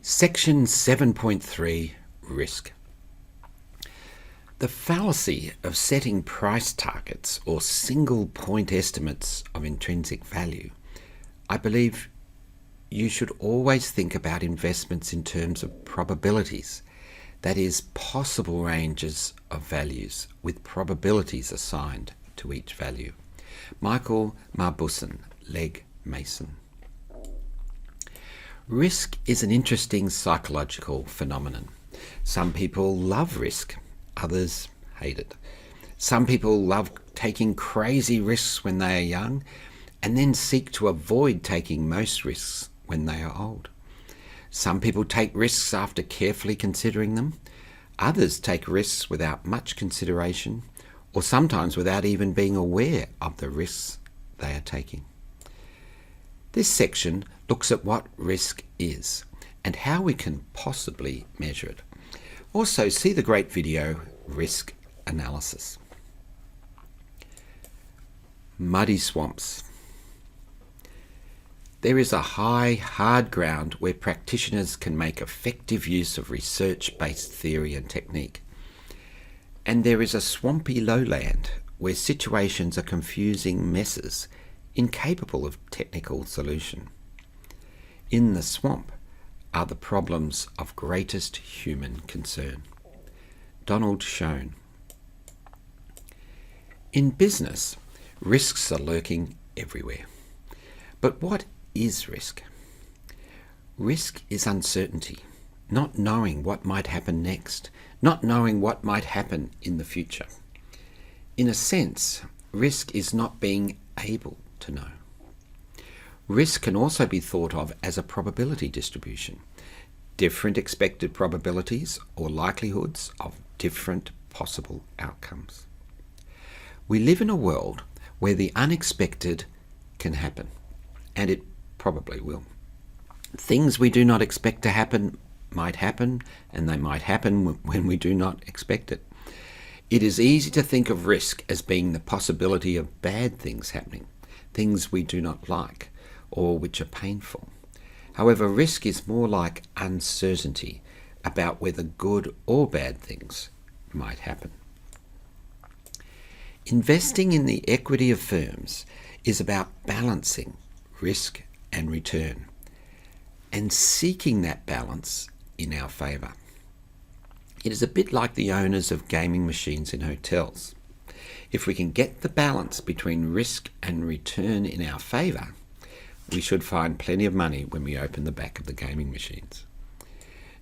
Section 7.3 Risk. The fallacy of setting price targets or single point estimates of intrinsic value. I believe you should always think about investments in terms of probabilities, that is, possible ranges of values with probabilities assigned to each value. Michael Marbusson, Legg Mason. Risk is an interesting psychological phenomenon. Some people love risk, others hate it. Some people love taking crazy risks when they are young and then seek to avoid taking most risks when they are old. Some people take risks after carefully considering them. Others take risks without much consideration, or sometimes without even being aware of the risks they are taking. This section looks at what risk is and how we can possibly measure it. Also, see the great video, Risk Analysis. Muddy swamps. There is a high, hard ground where practitioners can make effective use of research-based theory and technique. And there is a swampy lowland where situations are confusing messes, incapable of technical solution. In the swamp are the problems of greatest human concern. Donald Schoen. In business, risks are lurking everywhere. But what is risk? Risk is uncertainty, not knowing what might happen next, not knowing what might happen in the future. In a sense, risk is not being able to know. Risk can also be thought of as a probability distribution, different expected probabilities or likelihoods of different possible outcomes. We live in a world where the unexpected can happen, and it probably will. Things we do not expect to happen might happen, and they might happen when we do not expect it. It is easy to think of risk as being the possibility of bad things happening, things we do not like, or which are painful. However, risk is more like uncertainty about whether good or bad things might happen. Investing in the equity of firms is about balancing risk and return, and seeking that balance in our favour. It is a bit like the owners of gaming machines in hotels. If we can get the balance between risk and return in our favour, we should find plenty of money when we open the back of the gaming machines.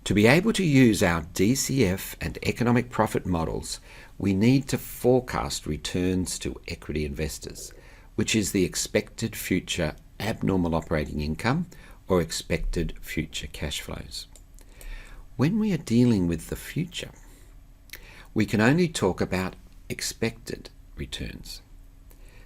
To be able to use our DCF and economic profit models, we need to forecast returns to equity investors, which is the expected future abnormal operating income or expected future cash flows. When we are dealing with the future, we can only talk about expected returns.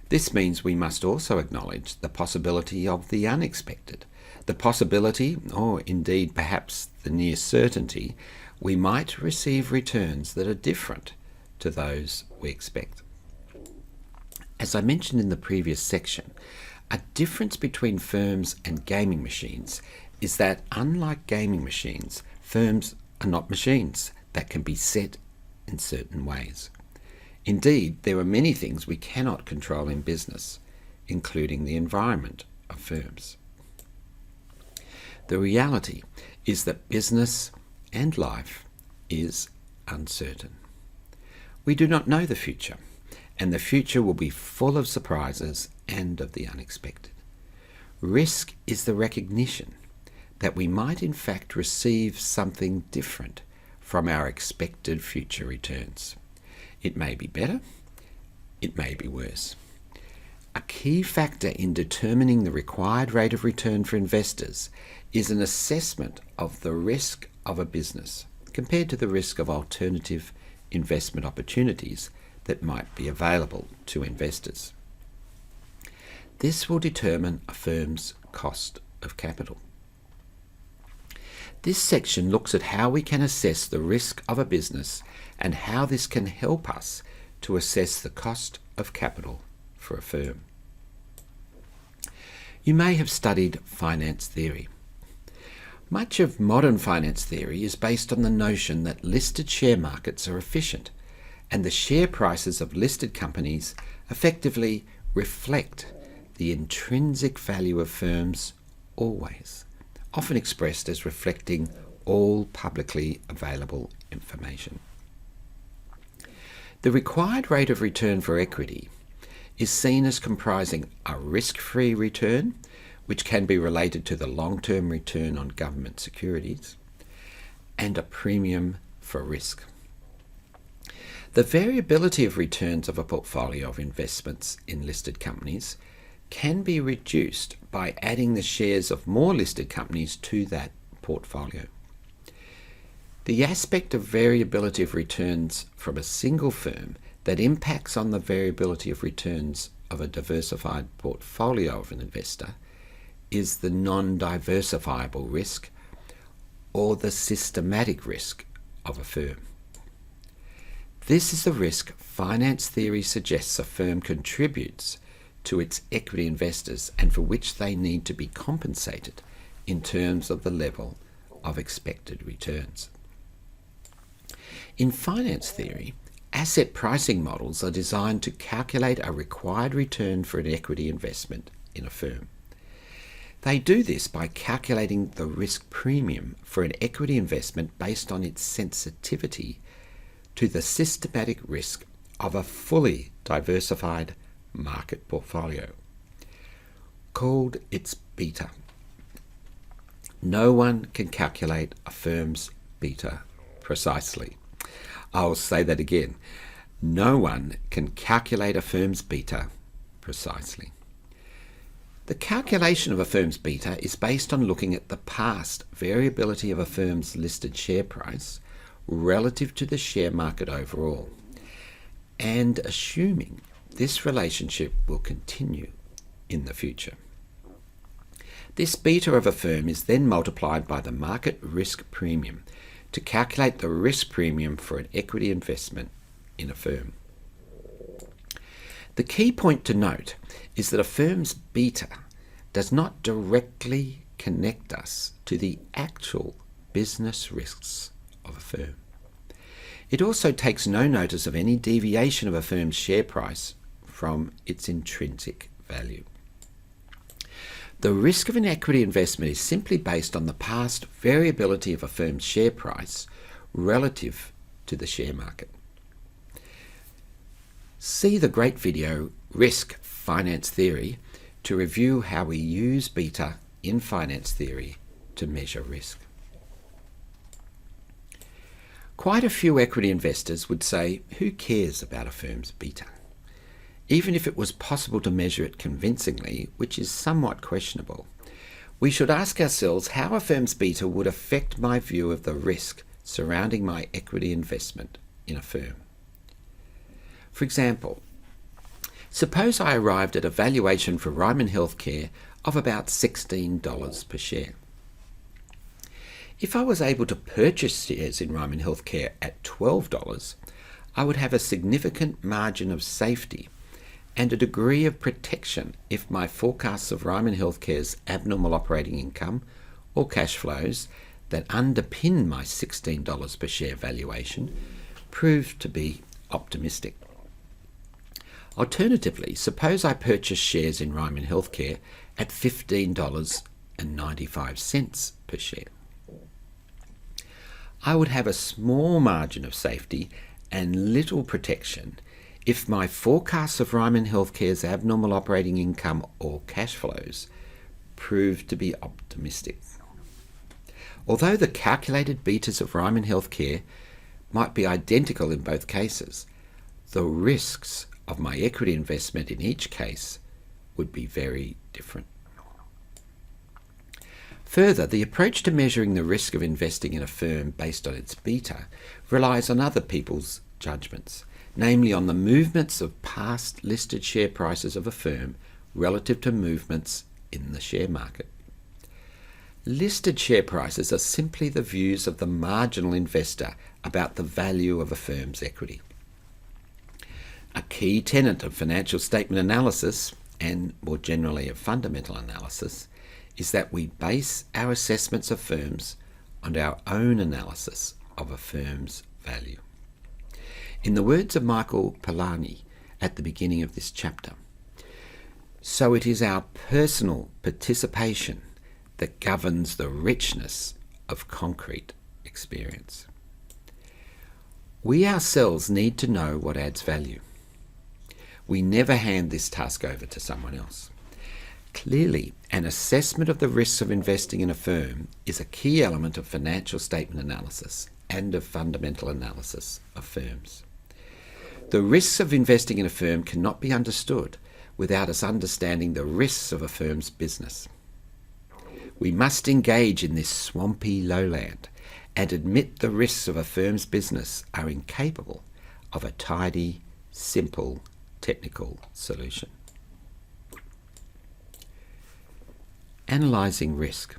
This means we must also acknowledge the possibility of the unexpected, the possibility, or indeed perhaps the near certainty, we might receive returns that are different to those we expect. As I mentioned in the previous section, a difference between firms and gaming machines is that, unlike gaming machines, firms are not machines that can be set in certain ways. Indeed, there are many things we cannot control in business, including the environment of firms. The reality is that business and life is uncertain. We do not know the future, and the future will be full of surprises and of the unexpected. Risk is the recognition that we might in fact receive something different from our expected future returns. It may be better, it may be worse. A key factor in determining the required rate of return for investors is an assessment of the risk of a business compared to the risk of alternative investment opportunities that might be available to investors. This will determine a firm's cost of capital. This section looks at how we can assess the risk of a business and how this can help us to assess the cost of capital for a firm. You may have studied finance theory. Much of modern finance theory is based on the notion that listed share markets are efficient, and the share prices of listed companies effectively reflect the intrinsic value of firms always, often expressed as reflecting all publicly available information. The required rate of return for equity is seen as comprising a risk-free return, which can be related to the long-term return on government securities, and a premium for risk. The variability of returns of a portfolio of investments in listed companies can be reduced by adding the shares of more listed companies to that portfolio. The aspect of variability of returns from a single firm that impacts on the variability of returns of a diversified portfolio of an investor is the non-diversifiable risk or the systematic risk of a firm. This is the risk finance theory suggests a firm contributes to its equity investors and for which they need to be compensated in terms of the level of expected returns. In finance theory, asset pricing models are designed to calculate a required return for an equity investment in a firm. They do this by calculating the risk premium for an equity investment based on its sensitivity to the systematic risk of a fully diversified market portfolio, called its beta. No one can calculate a firm's beta precisely. I'll say that again. No one can calculate a firm's beta precisely. The calculation of a firm's beta is based on looking at the past variability of a firm's listed share price relative to the share market overall, and assuming this relationship will continue in the future. This beta of a firm is then multiplied by the market risk premium to calculate the risk premium for an equity investment in a firm. The key point to note is that a firm's beta does not directly connect us to the actual business risks of a firm. It also takes no notice of any deviation of a firm's share price from its intrinsic value. The risk of an equity investment is simply based on the past variability of a firm's share price relative to the share market. See the great video, Risk Finance Theory, to review how we use beta in finance theory to measure risk. Quite a few equity investors would say, who cares about a firm's beta? Even if it was possible to measure it convincingly, which is somewhat questionable, we should ask ourselves how a firm's beta would affect my view of the risk surrounding my equity investment in a firm. For example, suppose I arrived at a valuation for Ryman Healthcare of about $16 per share. If I was able to purchase shares in Ryman Healthcare at $12, I would have a significant margin of safety and a degree of protection if my forecasts of Ryman Healthcare's abnormal operating income or cash flows that underpin my $16 per share valuation proved to be optimistic. Alternatively, suppose I purchased shares in Ryman Healthcare at $15.95 per share. I would have a small margin of safety and little protection if my forecasts of Ryman Healthcare's abnormal operating income or cash flows proved to be optimistic. Although the calculated betas of Ryman Healthcare might be identical in both cases, the risks of my equity investment in each case would be very different. Further, the approach to measuring the risk of investing in a firm based on its beta relies on other people's judgments, namely on the movements of past listed share prices of a firm relative to movements in the share market. Listed share prices are simply the views of the marginal investor about the value of a firm's equity. A key tenet of financial statement analysis, and more generally of fundamental analysis, is that we base our assessments of firms on our own analysis of a firm's value. In the words of Michael Polanyi at the beginning of this chapter, so it is our personal participation that governs the richness of concrete experience. We ourselves need to know what adds value. We never hand this task over to someone else. Clearly, an assessment of the risks of investing in a firm is a key element of financial statement analysis and of fundamental analysis of firms. The risks of investing in a firm cannot be understood without us understanding the risks of a firm's business. We must engage in this swampy lowland and admit the risks of a firm's business are incapable of a tidy, simple, technical solution. Analysing risk.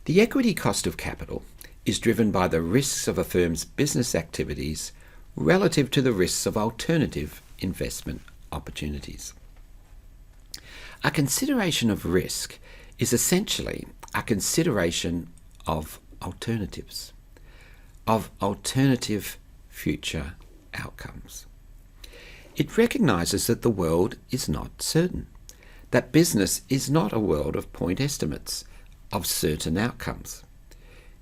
The equity cost of capital is driven by the risks of a firm's business activities relative to the risks of alternative investment opportunities. A consideration of risk is essentially a consideration of alternatives, of alternative future outcomes. It recognises that the world is not certain, that business is not a world of point estimates of certain outcomes.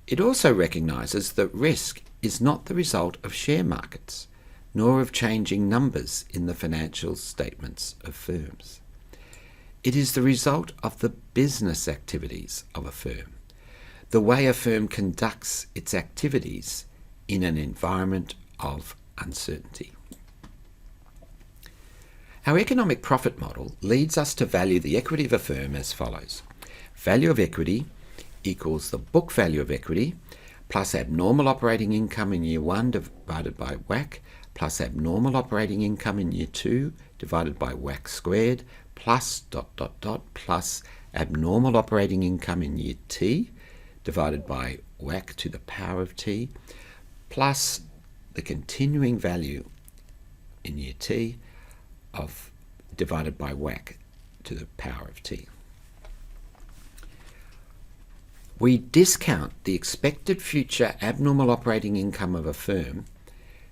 It also recognises that risk is not the result of share markets, nor of changing numbers in the financial statements of firms. It is the result of the business activities of a firm, the way a firm conducts its activities in an environment of uncertainty. Our economic profit model leads us to value the equity of a firm as follows. Value of equity equals the book value of equity plus abnormal operating income in year 1 divided by WACC plus abnormal operating income in year 2 divided by WACC squared plus ... plus abnormal operating income in year T divided by WACC to the power of T plus the continuing value in year T of divided by WACC to the power of T. We discount the expected future abnormal operating income of a firm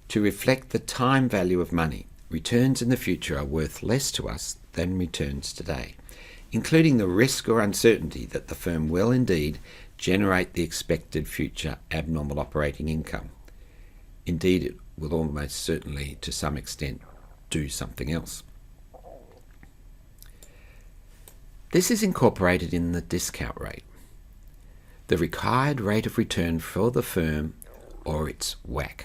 to reflect the time value of money. Returns in the future are worth less to us than returns today, including the risk or uncertainty that the firm will indeed generate the expected future abnormal operating income. Indeed, it will almost certainly, to some extent, do something else. This is incorporated in the discount rate, the required rate of return for the firm or its WACC.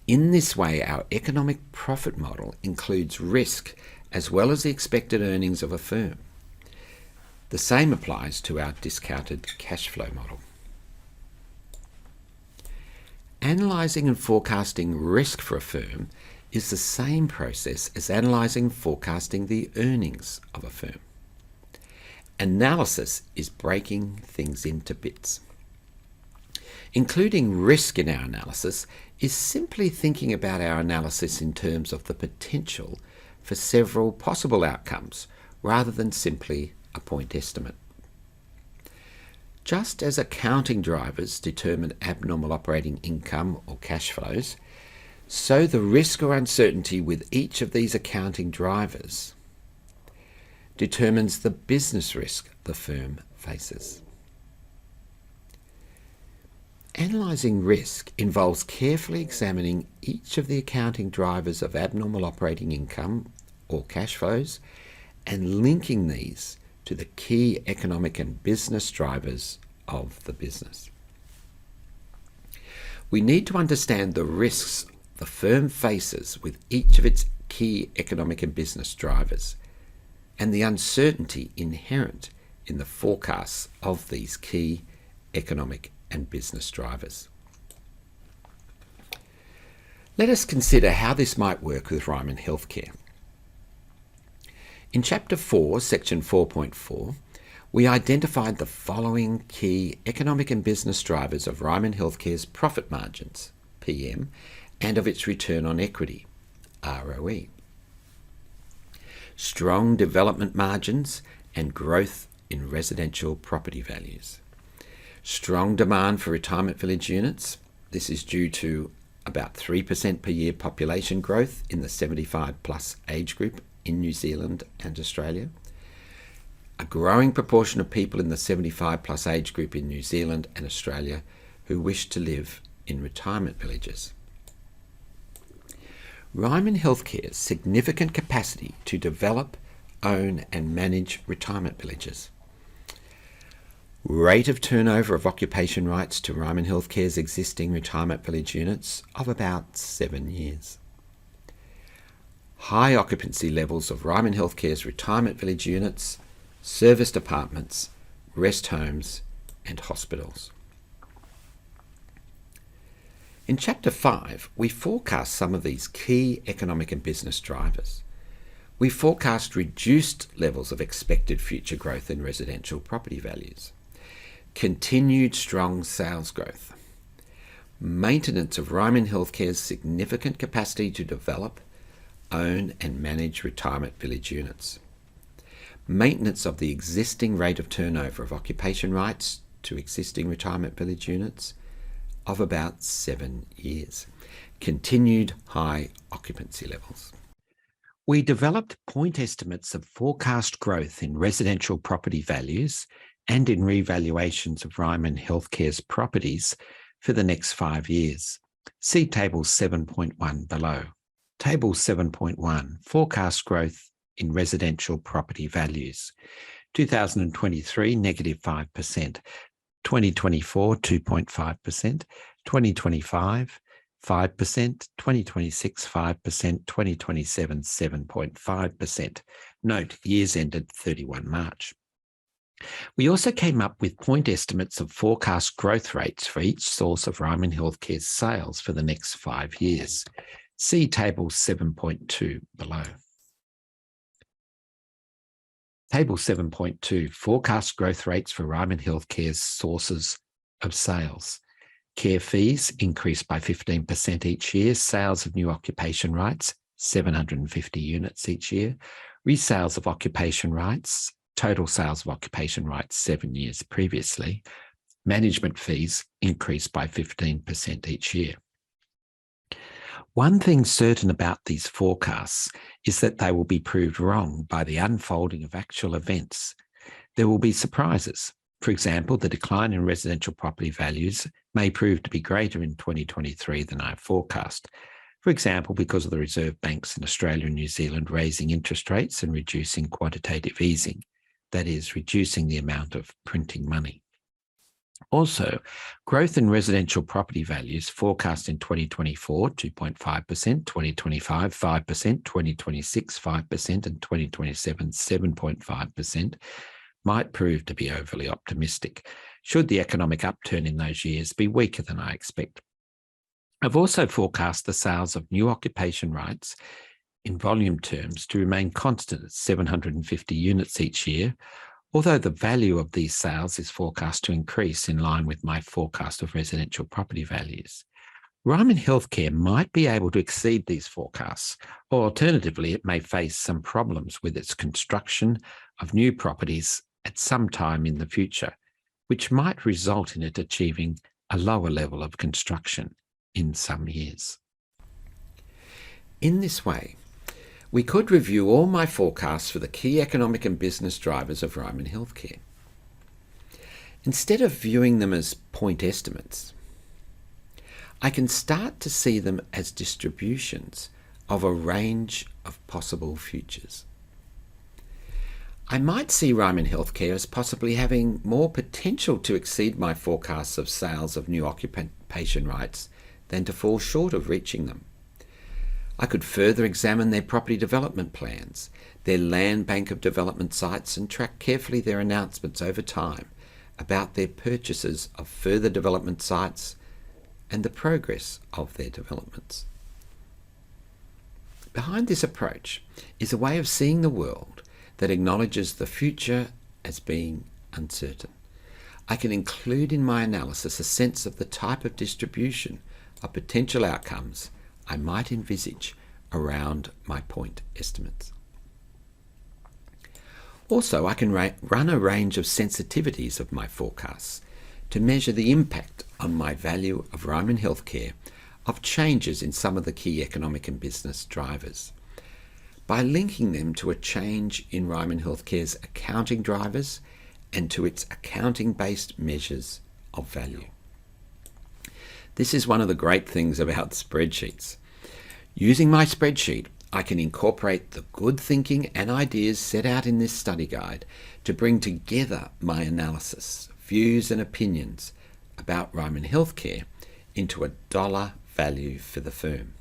In this way, our economic profit model includes risk as well as the expected earnings of a firm. The same applies to our discounted cash flow model. Analysing and forecasting risk for a firm is the same process as analysing and forecasting the earnings of a firm. Analysis is breaking things into bits. Including risk in our analysis is simply thinking about our analysis in terms of the potential for several possible outcomes rather than simply a point estimate. Just as accounting drivers determine abnormal operating income or cash flows, so the risk or uncertainty with each of these accounting drivers determines the business risk the firm faces. Analysing risk involves carefully examining each of the accounting drivers of abnormal operating income or cash flows and linking these to the key economic and business drivers of the business. We need to understand the risks the firm faces with each of its key economic and business drivers and the uncertainty inherent in the forecasts of these key economic and business drivers. Let us consider how this might work with Ryman Healthcare. In Chapter 4, Section 4.4, we identified the following key economic and business drivers of Ryman Healthcare's profit margins, PM, and of its return on equity, ROE. Strong development margins and growth in residential property values. Strong demand for retirement village units. This is due to about 3% per year population growth in the 75 plus age group in New Zealand and Australia. A growing proportion of people in the 75 plus age group in New Zealand and Australia who wish to live in retirement villages. Ryman Healthcare's significant capacity to develop, own and manage retirement villages. Rate of turnover of occupation rights to Ryman Healthcare's existing retirement village units of about 7 years. High occupancy levels of Ryman Healthcare's retirement village units, serviced apartments, rest homes and hospitals. In Chapter 5, we forecast some of these key economic and business drivers. We forecast reduced levels of expected future growth in residential property values, continued strong sales growth, maintenance of Ryman Healthcare's significant capacity to develop, own and manage retirement village units, maintenance of the existing rate of turnover of occupation rights to existing retirement village units of about 7 years, continued high occupancy levels. We developed point estimates of forecast growth in residential property values and in revaluations of Ryman Healthcare's properties for the next 5 years. See Table 7.1 below. Table 7.1, forecast growth in residential property values. 2023, negative 5%. 2024, 2.5%. 2025, 5%. 2026, 5%. 2027, 7.5%. Note, years ended 31 March. We also came up with point estimates of forecast growth rates for each source of Ryman Healthcare's sales for the next 5 years. See Table 7.2 below. Table 7.2, forecast growth rates for Ryman Healthcare's sources of sales. Care fees increased by 15% each year. Sales of new occupation rights, 750 units each year. Resales of occupation rights, total sales of occupation rights 7 years previously. Management fees increased by 15% each year. One thing certain about these forecasts is that they will be proved wrong by the unfolding of actual events. There will be surprises. For example, the decline in residential property values may prove to be greater in 2023 than I forecast. For example, because of the Reserve Banks in Australia and New Zealand raising interest rates and reducing quantitative easing, that is, reducing the amount of printing money. Also, growth in residential property values forecast in 2024, 2.5%, 2025, 5%, 2026, 5%, and 2027, 7.5%, might prove to be overly optimistic, should the economic upturn in those years be weaker than I expect. I've also forecast the sales of new occupation rights in volume terms to remain constant at 750 units each year, although the value of these sales is forecast to increase in line with my forecast of residential property values. Ryman Healthcare might be able to exceed these forecasts, or alternatively, it may face some problems with its construction of new properties at some time in the future, which might result in it achieving a lower level of construction in some years. In this way, we could review all my forecasts for the key economic and business drivers of Ryman Healthcare. Instead of viewing them as point estimates, I can start to see them as distributions of a range of possible futures. I might see Ryman Healthcare as possibly having more potential to exceed my forecasts of sales of new occupation rights than to fall short of reaching them. I could further examine their property development plans, their land bank of development sites, and track carefully their announcements over time about their purchases of further development sites and the progress of their developments. Behind this approach is a way of seeing the world that acknowledges the future as being uncertain. I can include in my analysis a sense of the type of distribution of potential outcomes I might envisage around my point estimates. Also, I can run a range of sensitivities of my forecasts to measure the impact on my value of Ryman Healthcare of changes in some of the key economic and business drivers, by linking them to a change in Ryman Healthcare's accounting drivers and to its accounting-based measures of value. This is one of the great things about spreadsheets. Using my spreadsheet, I can incorporate the good thinking and ideas set out in this study guide to bring together my analysis, views and opinions about Ryman Healthcare into a dollar value for the firm.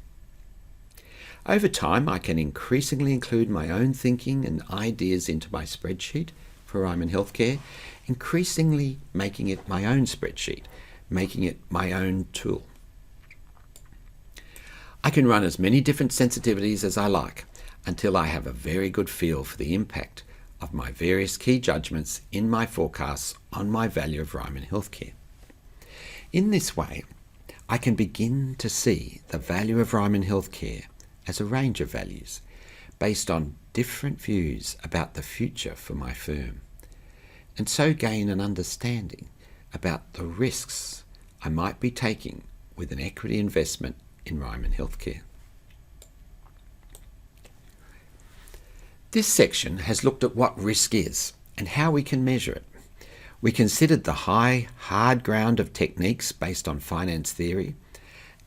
Over time, I can increasingly include my own thinking and ideas into my spreadsheet for Ryman Healthcare, increasingly making it my own spreadsheet, making it my own tool. I can run as many different sensitivities as I like until I have a very good feel for the impact of my various key judgments in my forecasts on my value of Ryman Healthcare. In this way, I can begin to see the value of Ryman Healthcare as a range of values based on different views about the future for my firm, and so gain an understanding about the risks I might be taking with an equity investment in Ryman Healthcare. This section has looked at what risk is and how we can measure it. We considered the high, hard ground of techniques based on finance theory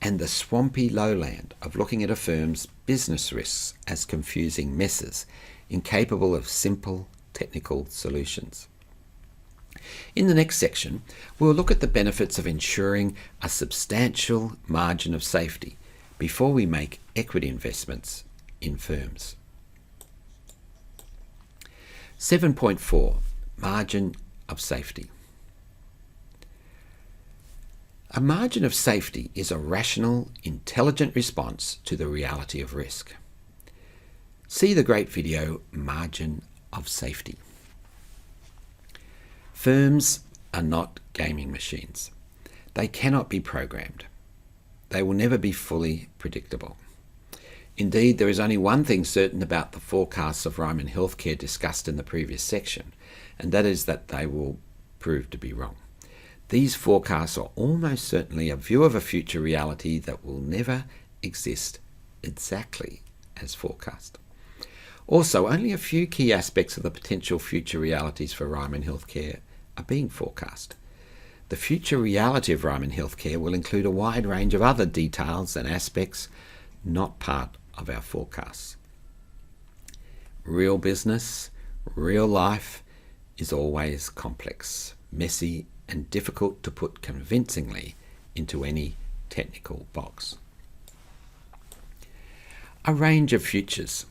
and the swampy lowland of looking at a firm's business risks as confusing messes incapable of simple technical solutions. In the next section, we'll look at the benefits of ensuring a substantial margin of safety before we make equity investments in firms. 7.4. Margin of safety. A margin of safety is a rational, intelligent response to the reality of risk. See the great video, Margin of Safety. Firms are not gaming machines. They cannot be programmed. They will never be fully predictable. Indeed, there is only one thing certain about the forecasts of Ryman Healthcare discussed in the previous section, and that is that they will prove to be wrong. These forecasts are almost certainly a view of a future reality that will never exist exactly as forecast. Also, only a few key aspects of the potential future realities for Ryman Healthcare are being forecast. The future reality of Ryman Healthcare will include a wide range of other details and aspects not part of our forecasts. Real business, real life is always complex, messy, and difficult to put convincingly into any technical box. A range of futures.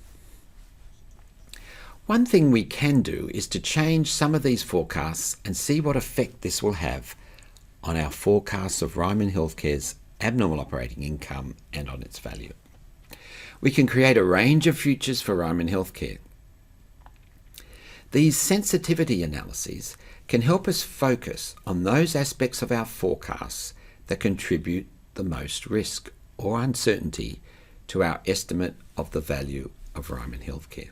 One thing we can do is to change some of these forecasts and see what effect this will have on our forecasts of Ryman Healthcare's abnormal operating income and on its value. We can create a range of futures for Ryman Healthcare. These sensitivity analyses can help us focus on those aspects of our forecasts that contribute the most risk or uncertainty to our estimate of the value of Ryman Healthcare.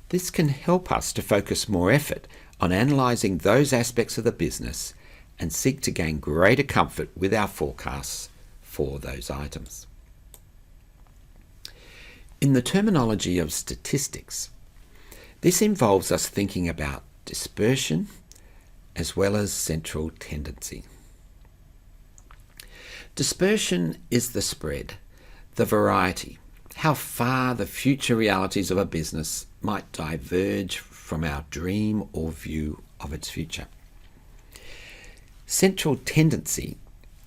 This can help us to focus more effort on analysing those aspects of the business and seek to gain greater comfort with our forecasts for those items. In the terminology of statistics, this involves us thinking about dispersion as well as central tendency. Dispersion is the spread, the variety, how far the future realities of a business might diverge from our dream or view of its future. Central tendency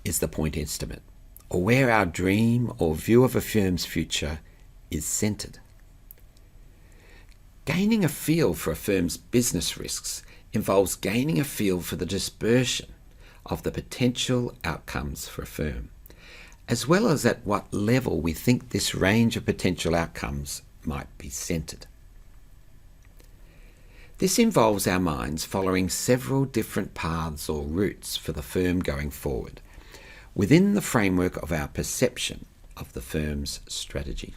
is the point estimate, or where our dream or view of a firm's future is centred. Gaining a feel for a firm's business risks involves gaining a feel for the dispersion of the potential outcomes for a firm, as well as at what level we think this range of potential outcomes might be centred. This involves our minds following several different paths or routes for the firm going forward, within the framework of our perception of the firm's strategy.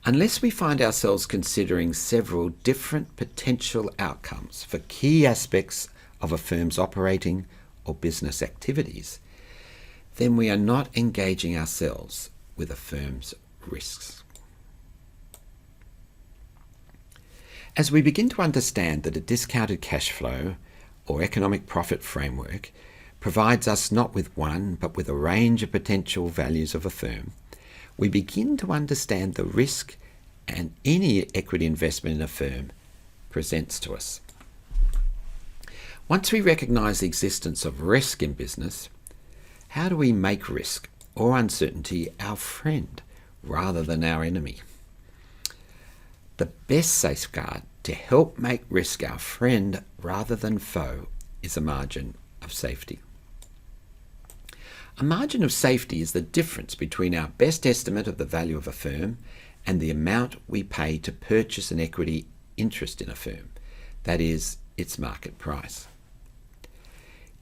Unless we find ourselves considering several different potential outcomes for key aspects of a firm's operating or business activities, then we are not engaging ourselves with a firm's risks. As we begin to understand that a discounted cash flow or economic profit framework provides us not with one but with a range of potential values of a firm, we begin to understand the risk and any equity investment in a firm presents to us. Once we recognise the existence of risk in business, how do we make risk or uncertainty our friend rather than our enemy? The best safeguard to help make risk our friend rather than foe is a margin of safety. A margin of safety is the difference between our best estimate of the value of a firm and the amount we pay to purchase an equity interest in a firm, that is, its market price.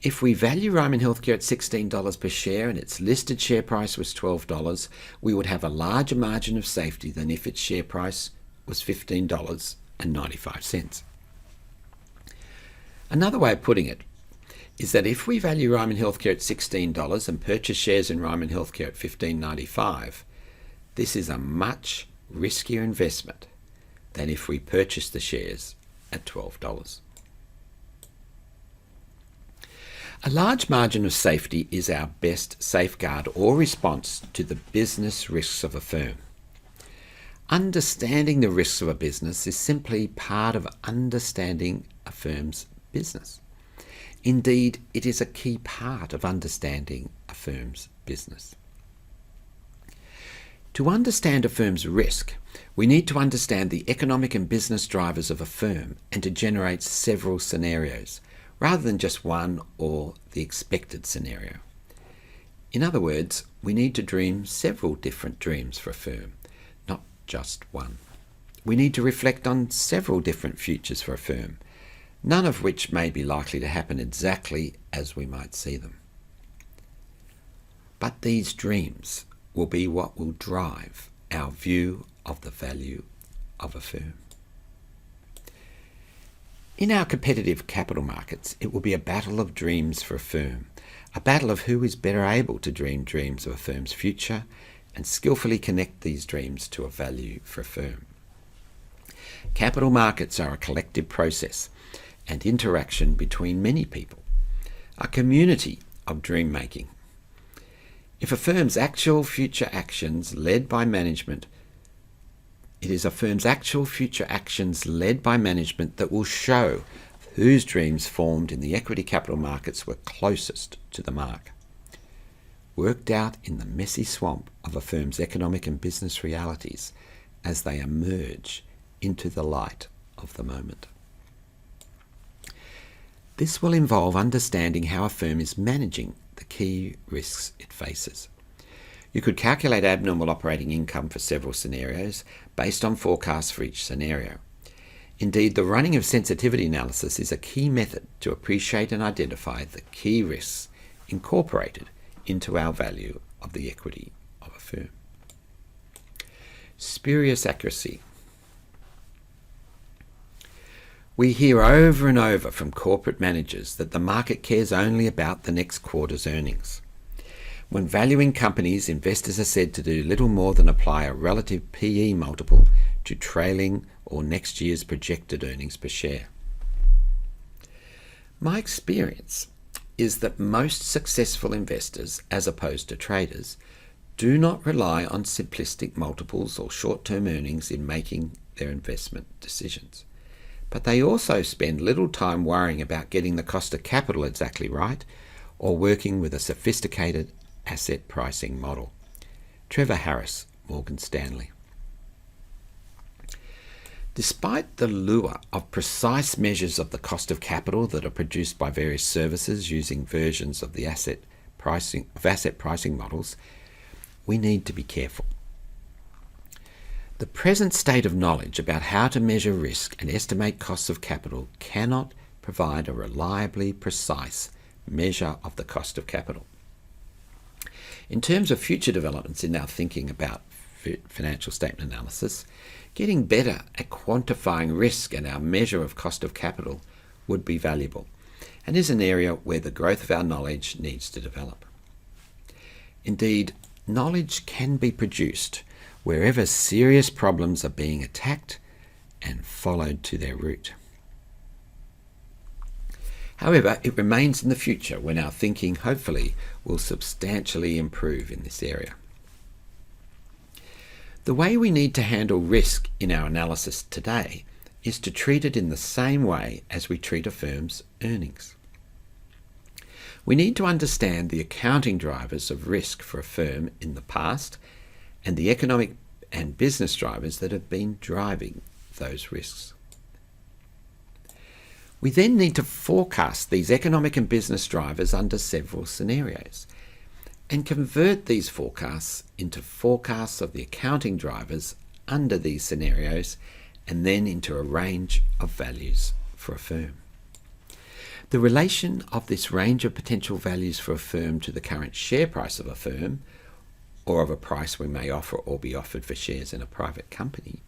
If we value Ryman Healthcare at $16 per share and its listed share price was $12, we would have a larger margin of safety than if its share price was $15.95. Another way of putting it is that if we value Ryman Healthcare at $16 and purchase shares in Ryman Healthcare at $15.95, this is a much riskier investment than if we purchase the shares at $12. A large margin of safety is our best safeguard or response to the business risks of a firm. Understanding the risks of a business is simply part of understanding a firm's business. Indeed, it is a key part of understanding a firm's business. To understand a firm's risk, we need to understand the economic and business drivers of a firm and to generate several scenarios, rather than just one or the expected scenario. In other words, we need to dream several different dreams for a firm, not just one. We need to reflect on several different futures for a firm, none of which may be likely to happen exactly as we might see them. But these dreams will be what will drive our view of the value of a firm. In our competitive capital markets, it will be a battle of dreams for a firm, a battle of who is better able to dream dreams of a firm's future and skillfully connect these dreams to a value for a firm. Capital markets are a collective process and interaction between many people, a community of dream making. If a firm's actual future actions led by management, it is a firm's actual future actions led by management that will show whose dreams formed in the equity capital markets were closest to the mark. Worked out in the messy swamp of a firm's economic and business realities as they emerge into the light of the moment. This will involve understanding how a firm is managing the key risks it faces. You could calculate abnormal operating income for several scenarios based on forecasts for each scenario. Indeed, the running of sensitivity analysis is a key method to appreciate and identify the key risks incorporated into our value of the equity of a firm. Spurious accuracy. We hear over and over from corporate managers that the market cares only about the next quarter's earnings. When valuing companies, investors are said to do little more than apply a relative PE multiple to trailing or next year's projected earnings per share. My experience is that most successful investors, as opposed to traders, do not rely on simplistic multiples or short-term earnings in making their investment decisions. But they also spend little time worrying about getting the cost of capital exactly right or working with a sophisticated asset pricing model. Trevor Harris, Morgan Stanley. Despite the lure of precise measures of the cost of capital that are produced by various services using versions of the asset pricing models, we need to be careful. The present state of knowledge about how to measure risk and estimate costs of capital cannot provide a reliably precise measure of the cost of capital. In terms of future developments in our thinking about financial statement analysis, getting better at quantifying risk and our measure of cost of capital would be valuable, and is an area where the growth of our knowledge needs to develop. Indeed, knowledge can be produced wherever serious problems are being attacked and followed to their root. However, it remains in the future when our thinking hopefully will substantially improve in this area. The way we need to handle risk in our analysis today is to treat it in the same way as we treat a firm's earnings. We need to understand the accounting drivers of risk for a firm in the past and the economic and business drivers that have been driving those risks. We then need to forecast these economic and business drivers under several scenarios and convert these forecasts into forecasts of the accounting drivers under these scenarios and then into a range of values for a firm. The relation of this range of potential values for a firm to the current share price of a firm, or of a price we may offer or be offered for shares in a private company,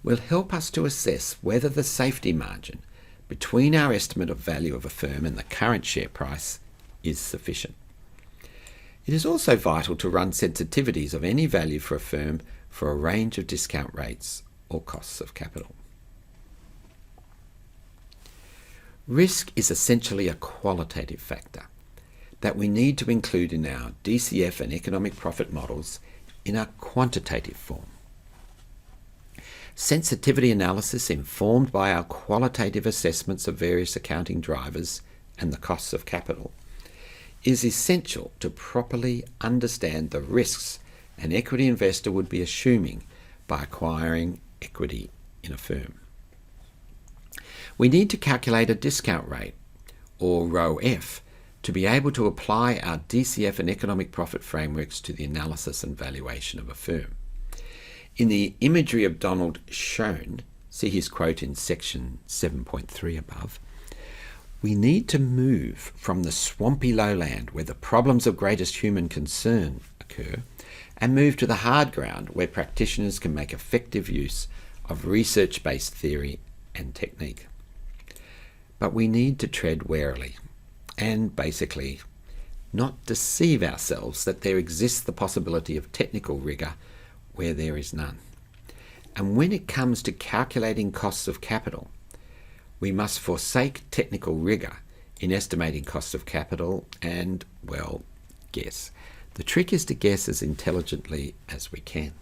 will help us to assess whether the safety margin between our estimate of value of a firm and the current share price is sufficient. It is also vital to run sensitivities of any value for a firm for a range of discount rates or costs of capital. Risk is essentially a qualitative factor that we need to include in our DCF and economic profit models in a quantitative form. Sensitivity analysis informed by our qualitative assessments of various accounting drivers and the costs of capital is essential to properly understand the risks an equity investor would be assuming by acquiring equity in a firm. We need to calculate a discount rate, or ROF, to be able to apply our DCF and economic profit frameworks to the analysis and valuation of a firm. In the imagery of Donald shown, see his quote in section 7.3 above, we need to move from the swampy lowland where the problems of greatest human concern occur and move to the hard ground where practitioners can make effective use of research-based theory and technique. But we need to tread warily and basically not deceive ourselves that there exists the possibility of technical rigour where there is none. And when it comes to calculating costs of capital, we must forsake technical rigour in estimating costs of capital and, well, guess. The trick is to guess as intelligently as we can.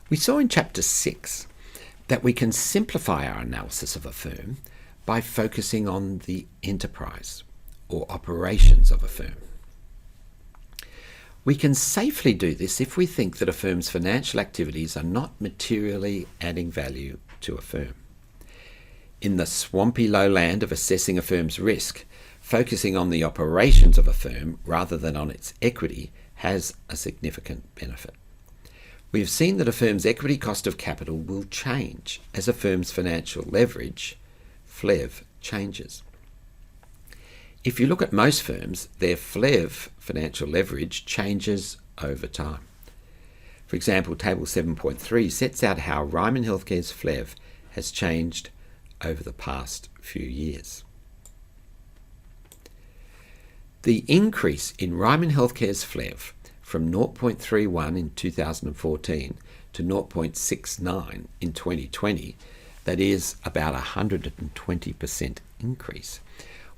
We saw in Chapter 6 that we can simplify our analysis of a firm by focusing on the enterprise or operations of a firm. We can safely do this if we think that a firm's financial activities are not materially adding value to a firm. In the swampy lowland of assessing a firm's risk, focusing on the operations of a firm rather than on its equity has a significant benefit. We have seen that a firm's equity cost of capital will change as a firm's financial leverage, FLEV, changes. If you look at most firms, their FLEV, financial leverage, changes over time. For example, Table 7.3 sets out how Ryman Healthcare's FLEV has changed over the past few years. The increase in Ryman Healthcare's FLEV from 0.31 in 2014 to 0.69 in 2020, that is about 120% increase,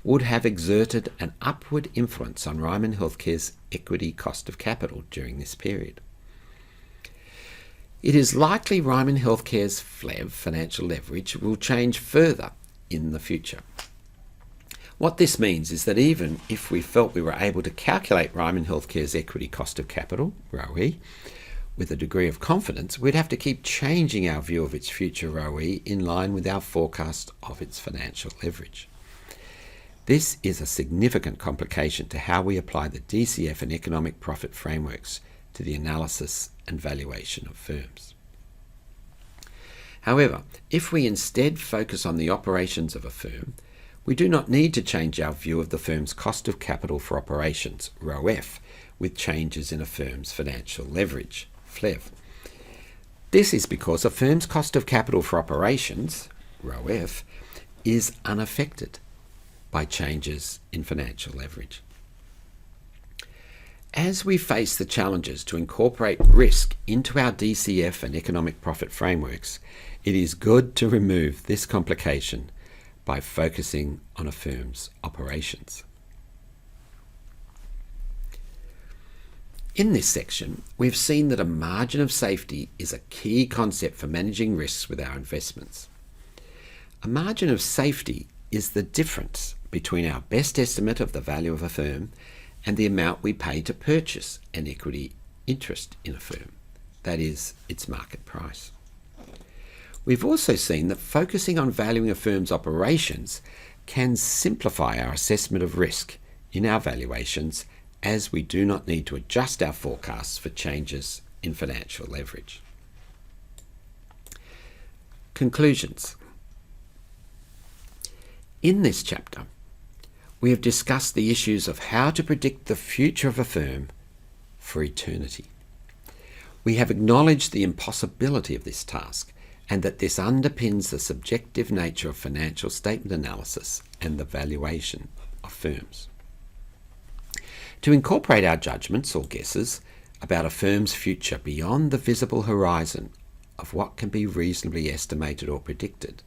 would have exerted an upward influence on Ryman Healthcare's equity cost of capital during this period. It is likely Ryman Healthcare's FLEV, financial leverage, will change further in the future. What this means is that even if we felt we were able to calculate Ryman Healthcare's equity cost of capital, ROE, with a degree of confidence, we'd have to keep changing our view of its future ROE in line with our forecast of its financial leverage. This is a significant complication to how we apply the DCF and economic profit frameworks to the analysis and valuation of firms. However, if we instead focus on the operations of a firm, we do not need to change our view of the firm's cost of capital for operations, ROF, with changes in a firm's financial leverage, FLEV. This is because a firm's cost of capital for operations, ROF, is unaffected by changes in financial leverage. As we face the challenges to incorporate risk into our DCF and economic profit frameworks, it is good to remove this complication by focusing on a firm's operations. In this section, we've seen that a margin of safety is a key concept for managing risks with our investments. A margin of safety is the difference between our best estimate of the value of a firm and the amount we pay to purchase an equity interest in a firm, that is, its market price. We've also seen that focusing on valuing a firm's operations can simplify our assessment of risk in our valuations, as we do not need to adjust our forecasts for changes in financial leverage. Conclusions. In this chapter, we have discussed the issues of how to predict the future of a firm for eternity. We have acknowledged the impossibility of this task and that this underpins the subjective nature of financial statement analysis and the valuation of firms. To incorporate our judgments or guesses about a firm's future beyond the visible horizon of what can be reasonably estimated or predicted,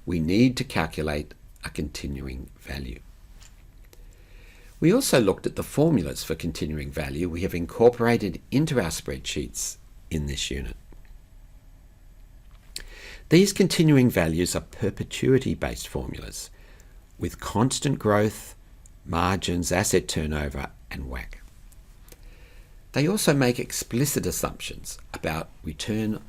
we need to calculate a continuing value. We also looked at the formulas for continuing value we have incorporated into our spreadsheets in this unit. These continuing values are perpetuity-based formulas with constant growth, margins, asset turnover, and WACC. They also make explicit assumptions about return,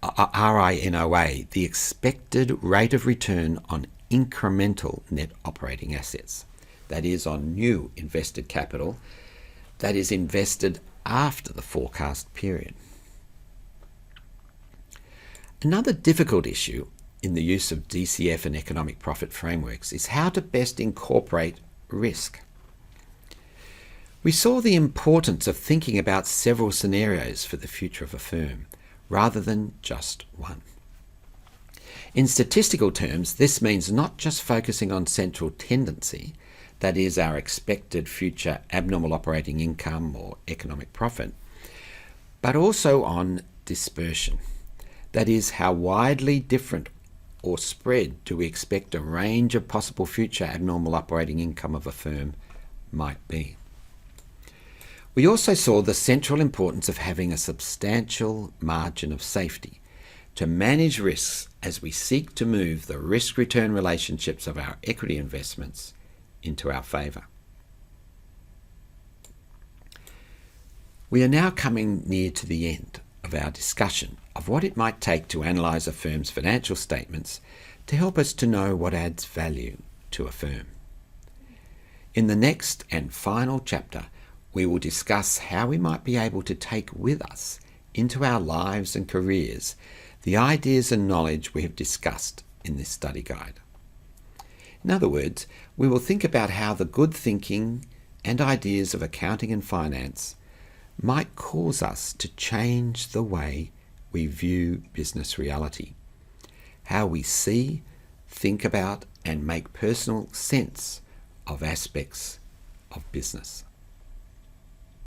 RINOA, the expected rate of return on incremental net operating assets, that is, on new invested capital that is invested after the forecast period. Another difficult issue in the use of DCF and economic profit frameworks is how to best incorporate risk. We saw the importance of thinking about several scenarios for the future of a firm, rather than just one. In statistical terms, this means not just focusing on central tendency, that is, our expected future abnormal operating income or economic profit, but also on dispersion, that is, how widely different or spread do we expect a range of possible future abnormal operating income of a firm might be. We also saw the central importance of having a substantial margin of safety to manage risks as we seek to move the risk-return relationships of our equity investments into our favour. We are now coming near to the end of our discussion of what it might take to analyse a firm's financial statements to help us to know what adds value to a firm. In the next and final chapter, we will discuss how we might be able to take with us into our lives and careers the ideas and knowledge we have discussed in this study guide. In other words, we will think about how the good thinking and ideas of accounting and finance might cause us to change the way we view business reality, how we see, think about, and make personal sense of aspects of business.